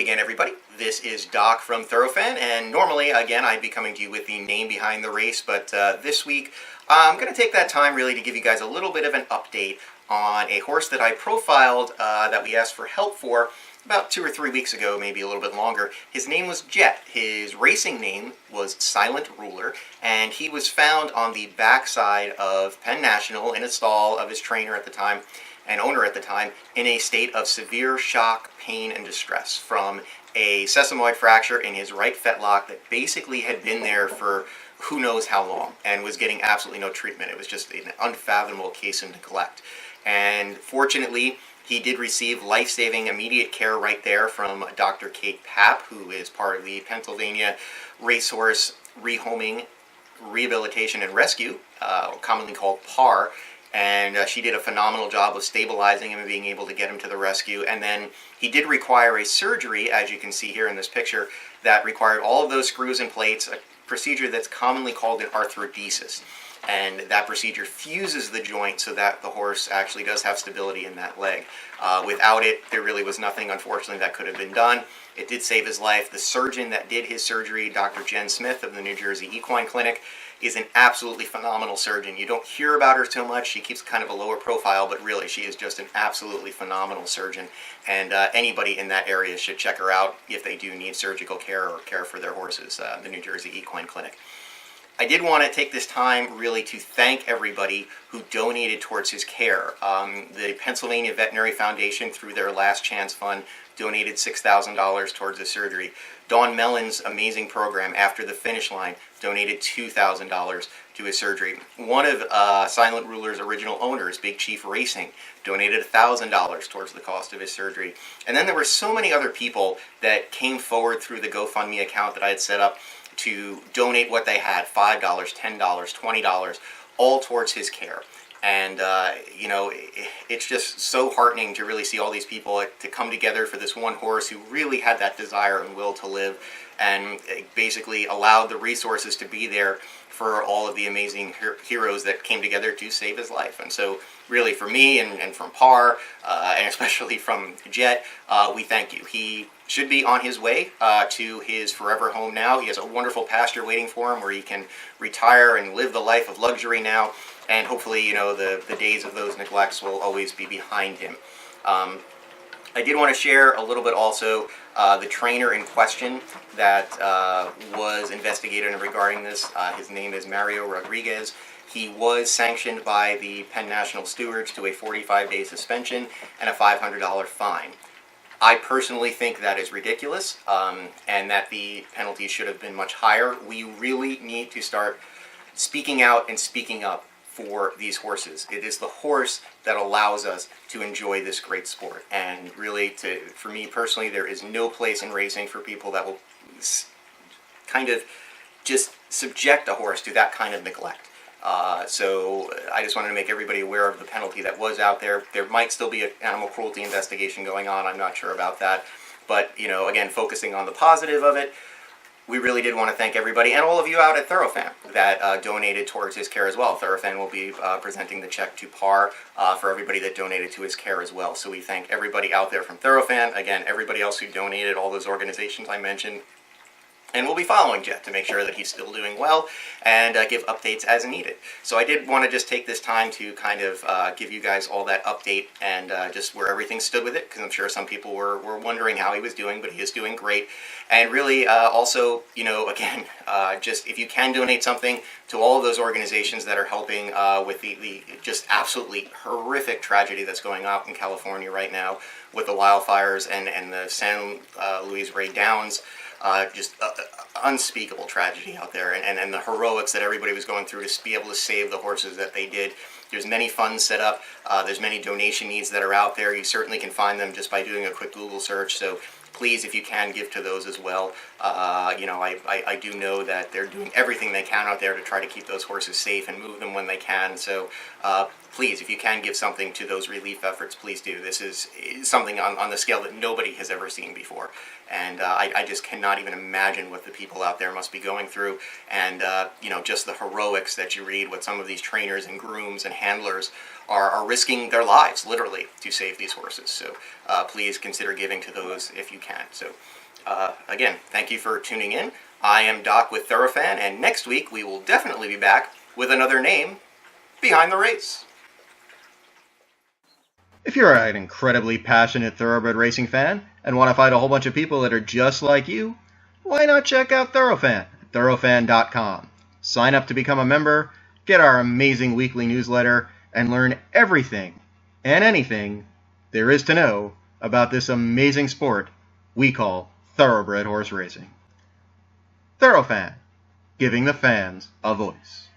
Howdy again, everybody. This is Doc from Thorofan, and normally, again, I'd be coming to you with the name behind the race, but this week I'm going to take that time really to give you guys a little bit of an update on a horse that I profiled that we asked for help for about 2 or 3 weeks ago, maybe a little bit longer. His name was Jet. His racing name was Silent Ruler, and he was found on the backside of Penn National in a stall of his trainer at the time and owner at the time in a state of severe shock, pain, and distress from a sesamoid fracture in his right fetlock that basically had been there for who knows how long and was getting absolutely no treatment. It was just an unfathomable case of neglect. And fortunately, he did receive life-saving immediate care right there from Dr. Kate Papp, who is part of the Pennsylvania Racehorse Rehoming, Rehabilitation, and Rescue, commonly called PAR. And she did a phenomenal job of stabilizing him and being able to get him to the rescue. And then he did require a surgery, as you can see here in this picture, that required all of those screws and plates, a procedure that's commonly called an arthrodesis. And that procedure fuses the joint so that the horse actually does have stability in that leg. Without it, there really was nothing, unfortunately, that could have been done. It did save his life. The surgeon that did his surgery, Dr. Jen Smith of the New Jersey Equine Clinic, is an absolutely phenomenal surgeon. You don't hear about her so much. She keeps kind of a lower profile, but really she is just an absolutely phenomenal surgeon. And anybody in that area should check her out if they do need surgical care or care for their horses, the New Jersey Equine Clinic. I did want to take this time really to thank everybody who donated towards his care. The Pennsylvania Veterinary Foundation, through their Last Chance Fund, donated $6,000 towards the surgery. Dawn Mellon's amazing program, After the Finish Line, donated $2,000 to his surgery. One of Silent Ruler's original owners, Big Chief Racing, donated $1,000 towards the cost of his surgery. And then there were so many other people that came forward through the GoFundMe account that I had set up to donate what they had, $5, $10, $20, all towards his care. And, you know, it's just so heartening to really see all these people to come together for this one horse who really had that desire and will to live, and basically allowed the resources to be there for all of the amazing heroes that came together to save his life. And so really for me and from PAR, and especially from Jet, we thank you. He should be on his way to his forever home now. He has a wonderful pasture waiting for him where he can retire and live the life of luxury now. And hopefully, you know, the days of those neglects will always be behind him. I did want to share a little bit also the trainer in question that was investigated regarding this. His name is Mario Rodriguez. He was sanctioned by the Penn National stewards to a 45-day suspension and a $500 fine. I personally think that is ridiculous, and that the penalty should have been much higher. We really need to start speaking out and speaking up for these horses. It is the horse that allows us to enjoy this great sport. And really, for me personally, there is no place in racing for people that will kind of just subject a horse to that kind of neglect. So I just wanted to make everybody aware of the penalty that was out there. There might still be an animal cruelty investigation going on. I'm not sure about that. But, you know, again, focusing on the positive of it, we really did want to thank everybody and all of you out at Thorofan that donated towards his care as well. Thorofan will be presenting the check to PAR for everybody that donated to his care as well. So we thank everybody out there from Thorofan, again, everybody else who donated, all those organizations I mentioned. And we'll be following Jet to make sure that he's still doing well and give updates as needed. So I did want to just take this time to kind of give you guys all that update and just where everything stood with it, because I'm sure some people were wondering how he was doing, but he is doing great. And really also, you know, again, just if you can donate something to all of those organizations that are helping with the just absolutely horrific tragedy that's going on in California right now with the wildfires and the San Luis Rey Downs. Just unspeakable tragedy out there, and the heroics that everybody was going through to be able to save the horses that they did. There's many funds set up. There's many donation needs that are out there. You certainly can find them just by doing a quick Google search. So please, if you can, give to those as well. You know, I do know that they're doing everything they can out there to try to keep those horses safe and move them when they can. So please, if you can give something to those relief efforts, please do. This is something on the scale that nobody has ever seen before. And I just cannot even imagine what the people out there must be going through. And, just the heroics that you read, what some of these trainers and grooms and handlers are risking their lives, literally, to save these horses. So please consider giving to those if you can. So again, thank you for tuning in. I am Doc with Thorofan, and next week we will definitely be back with another name behind the race. If you're an incredibly passionate thoroughbred racing fan and want to find a whole bunch of people that are just like you, why not check out Thorofan at thorofan.com. Sign up to become a member, get our amazing weekly newsletter, and learn everything and anything there is to know about this amazing sport we call thoroughbred horse racing. Thorofan, giving the fans a voice.